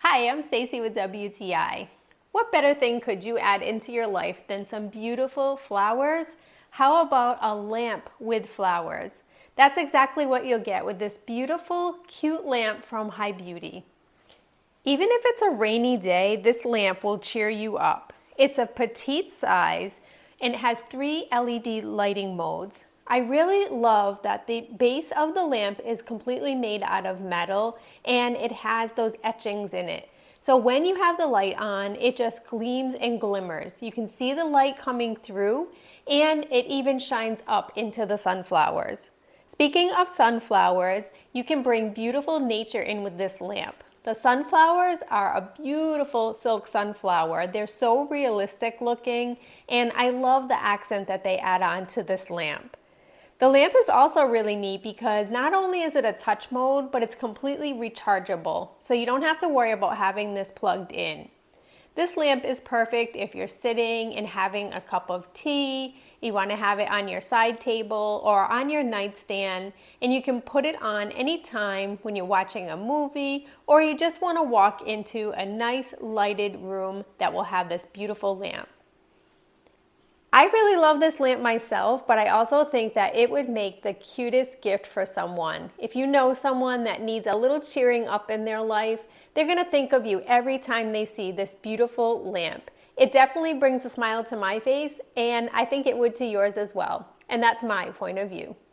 Hi, I'm Stacy with WTI. What better thing could you add into your life than some beautiful flowers? How about a lamp with flowers? That's exactly what you'll get with this beautiful, cute lamp from hibeauti. Even if it's a rainy day, this lamp will cheer you up. It's a petite size and it has 3 LED lighting modes. I really love that the base of the lamp is completely made out of metal and it has those etchings in it. So when you have the light on, it just gleams and glimmers. You can see the light coming through and it even shines up into the sunflowers. Speaking of sunflowers, you can bring beautiful nature in with this lamp. The sunflowers are a beautiful silk sunflower. They're so realistic looking, and I love the accent that they add on to this lamp. The lamp is also really neat because not only is it a touch mode, but it's completely rechargeable, so you don't have to worry about having this plugged in. This lamp is perfect if you're sitting and having a cup of tea, you want to have it on your side table or on your nightstand, and you can put it on anytime when you're watching a movie or you just want to walk into a nice lighted room that will have this beautiful lamp. I really love this lamp myself, but I also think that it would make the cutest gift for someone. If you know someone that needs a little cheering up in their life, they're gonna think of you every time they see this beautiful lamp. It definitely brings a smile to my face, and I think it would to yours as well. And that's my point of view.